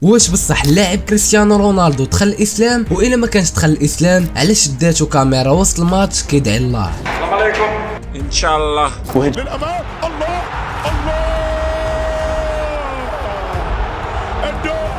واش بصح اللاعب كريستيانو رونالدو دخل الاسلام؟ والا ما كانش دخل الاسلام علاش داتو كاميرا وسط الماتش كيدعي الله؟ السلام عليكم. ان شاء الله للامام. الله الله الدور.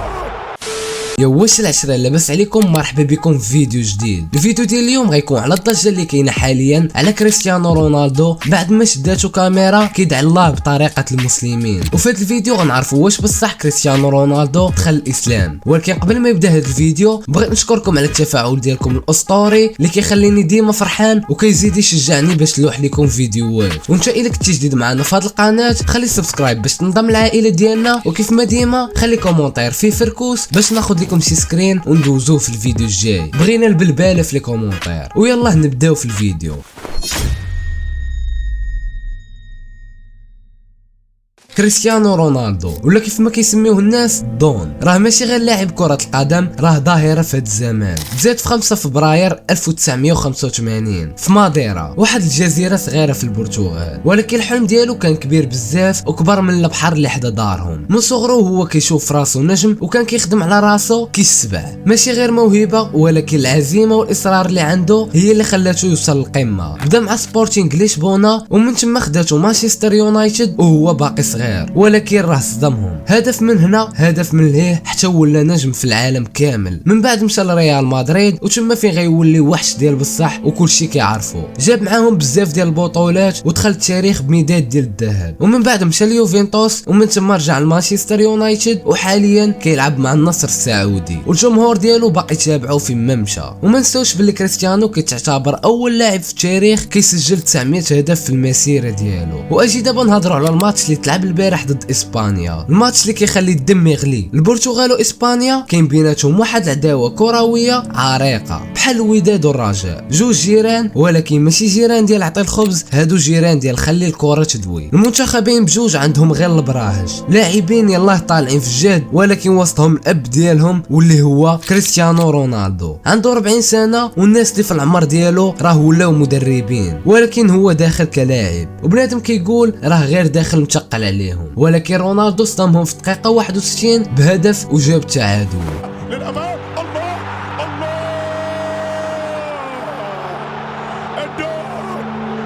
يا واش العشرة لاباس عليكم؟ مرحبا بكم في فيديو جديد. الفيديو ديال اليوم غيكون على الضجه اللي كاينه حاليا على كريستيانو رونالدو بعد ما شداتو كاميرا كيدعي الله بطريقه المسلمين. وفي هذا الفيديو غنعرفوا واش بصح كريستيانو رونالدو دخل الاسلام. ولكن قبل ما يبدا هذا الفيديو بغيت نشكركم على التفاعل ديالكم الاسطوري اللي كيخليني ديما فرحان وكيزيد يشجعني باش نلوح لكم فيديوهات. وانت الا كنتي جديد معنا في هذه القناه خلي سبسكرايب باش تنضم للعائله ديالنا، وكيف ما ديما خلي كومونتير فيه فركوس باش ناخذ لكم شي سكرين وندوزوه في الفيديو الجاي. بغينا البلباله في لي كومونتير ويلا نبداو في الفيديو. كريستيانو رونالدو ولا كيف ما كيسميوه الناس دون راه ماشي غير لاعب كرة القدم، راه ظاهرة في هذا الزمان. تزاد في 5 فبراير 1985 في ماديرا، واحد الجزيرة صغيرة في البرتغال، ولكن الحلم ديالو كان كبير بزاف وكبر من البحر اللي حدا دارهم. من صغره هو كيشوف راسو نجم وكان كيخدم على راسو كيسبح. ماشي غير موهبة ولكن العزيمة والاصرار اللي عنده هي اللي خلاتو يوصل للقمة. بدا مع سبورتينغ لشبونة ومن تما خداتو مانشستر يونايتد وهو باقي صغير، ولكن راه صدمهم. هدف من هنا هدف من لهيه حتى ولا نجم في العالم كامل. من بعد مشى لريال مدريد وتما فين غيولي وحش ديال بصح وكلشي كيعرفو. جاب معاهم بزاف ديال البطولات ودخل التاريخ بميداد ديال الذهب. ومن بعد مشى ليوفنتوس ومن تما رجع لمانشستر يونايتد وحاليا كيلعب مع النصر السعودي، والجمهور ديالو باقي يتابعو فين ما مشى. وما نساوش بلي كريستيانو كيتعتبر اول لاعب في التاريخ كيسجل 900 هدف في المسيره ديالو. واجي دابا نهضروا على الماتش اللي تلعب البارح ضد اسبانيا، الماتش اللي كيخلي الدم يغلي. البرتغال واسبانيا كاين بيناتهم واحد العداوه كرويه عريقه بحال الوداد والرجاء، جوج جيران ولكن ماشي جيران ديال عطي الخبز، هادو جيران ديال خلي الكره تدوي. المنتخبين بجوج عندهم غير البراهج، لاعبين يلاه طالعين في الجهد، ولكن وسطهم الاب ديالهم واللي هو كريستيانو رونالدو. عنده 40 سنه والناس اللي في العمر ديالو راه ولاو مدربين، ولكن هو داخل كلاعب. وبنادم كيقول راه غير داخل متقل عليهم، ولكن رونالدو صدمهم في دقيقة 61 بهدف وجاب التعادل. للامام. الله الله الدور.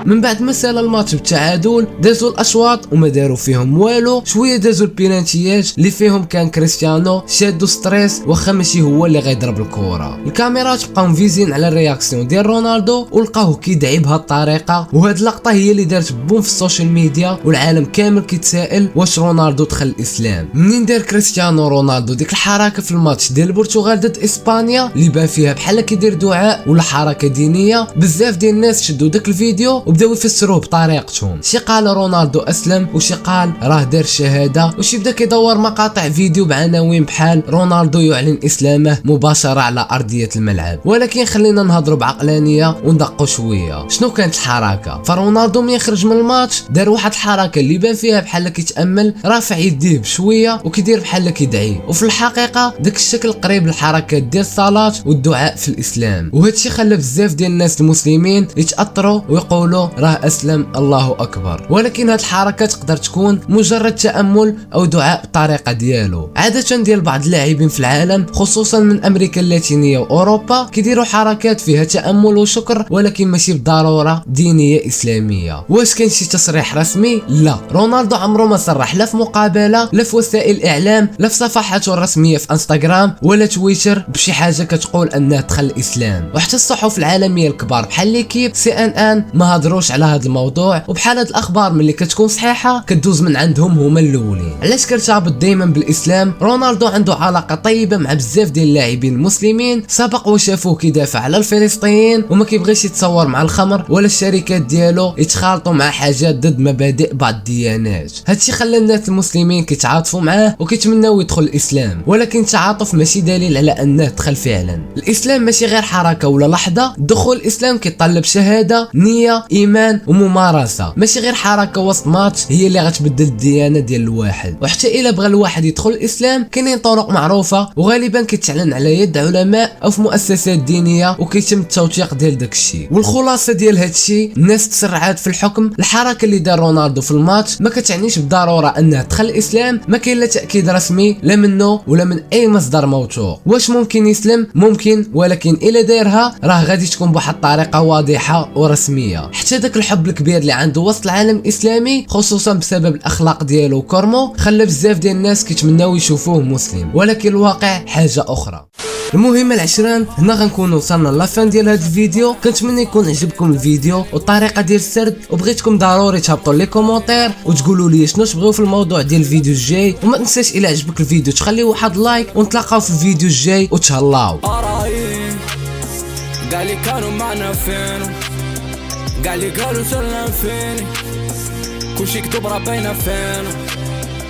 من بعد ما سال الماتش بالتعادل دازوا الاشواط وما داروا فيهم والو. شويه دازوا البينانتيات اللي فيهم كان كريستيانو شادو ستريس واخا ماشي هو اللي غيضرب الكره. الكاميرات بقاو مفيزين على الرياكسيون ديال رونالدو ولقاوه كيدعي بهذه الطريقه، وهاد اللقطه هي اللي دارت بوم في السوشيال ميديا والعالم كامل كيتسائل واش رونالدو دخل الاسلام. منين دار كريستيانو رونالدو ديك الحركه في الماتش ديال البرتغال ضد اسبانيا اللي بان فيها بحال كيدير دعاء ولا حركه دينيه، بزاف ديال الناس شدوا داك الفيديو وبداو يفسروه بطريقتهم. شي قال رونالدو اسلم وشي قال راه دار شهاده، وشي بدا كيدور مقاطع فيديو بعناوين بحال رونالدو يعلن اسلامه مباشره على ارضيه الملعب. ولكن خلينا نهضروا بعقلانيه وندقوا شويه. شنو كانت الحركه؟ فرونالدو ملي خرج من الماتش دار واحد الحركه اللي بان فيها بحال كيتامل، رافع يديه بشويه وكيدير بحال كيدعي، وفي الحقيقه داك الشكل قريب للحركات ديال الصلاه والدعاء في الاسلام. وهادشي خلى بزاف ديال الناس المسلمين يتاثروا ويقولوا راه اسلم الله اكبر. ولكن هاد الحركه تقدر تكون مجرد تامل او دعاء بالطريقه ديالو. عاده ديال بعض اللاعبين في العالم خصوصا من امريكا اللاتينيه واوروبا كيديروا حركات فيها تامل وشكر، ولكن ماشي بالضروره دينيه اسلاميه. واش كاين شي تصريح رسمي؟ لا، رونالدو عمره ما صرح لا في مقابله لا في وسائل الاعلام لا في صفحاته الرسميه في انستغرام ولا تويتر بشي حاجه كتقول انه دخل الاسلام. وحتى الصحف العالميه الكبار بحال ليكيب CNN ما هضروش على هذا الموضوع، وبحال هاد الاخبار ملي كتكون صحيحه كدوز من عندهم هما الاولين. علاش كرتبط دائما بالاسلام؟ رونالدو عنده علاقه طيبه مع بزاف ديال اللاعبين المسلمين، سبق وشافوه كيدافع على الفلسطينيين وما كيبغيش يتصور مع الخمر ولا الشركات ديالو يتخالطوا مع حاجات ضد مبادئ بعض الديانات. هادشي خلى الناس المسلمين كيتعاطفوا معاه وكيتمناو يدخل الاسلام، ولكن التعاطف ماشي دليل على انه دخل فعلا. الاسلام ماشي غير حركه ولا لحظه، دخول الاسلام كيطلب شهاده، نيه، ايمان وممارسه، ماشي غير حركه وسط ماتش هي اللي غتبدل الديانه ديال الواحد. وحتى الا بغى الواحد يدخل الاسلام كاينين طرق معروفه وغالبا كيتعلن على يد علماء او في مؤسسات دينيه وكيتم التوثيق ديال داك الشيء. والخلاصه ديال هاد الشيء الناس تسرعات في الحكم. الحركه اللي دار رونالدو في الماتش ما كتعنيش بالضروره انه دخل الاسلام، ما كاين لا تاكيد رسمي لا منه ولا من اي مصدر موثوق. واش ممكن يسلم؟ ممكن، ولكن الا دايرها راه غادي تكون بواحد الطريقه واضحه ورسميه. حتى داك الحب الكبير اللي عنده وسط العالم الاسلامي خصوصا بسبب الاخلاق ديالو وكرمو خلى بزاف ديال الناس كيتمناو يشوفوه مسلم، ولكن الواقع حاجه اخرى. المهم العشران هنا غنكونوا وصلنا لافان ديال هذا الفيديو. كنتمنى يكون عجبكم الفيديو والطريقه ديال السرد، وبغيتكم ضروري تهبطوا لي كومونتير وتقولوا لي شنو تبغيو في الموضوع ديال الفيديو الجاي. وما تنساش الى عجبك الفيديو تخلي واحد لايك، ونتلاقاو في الفيديو الجاي وتهلاو. قال لي كانوا معنا فين، قال لي قالوا سلم فيني كلشي كتب ربينا فين.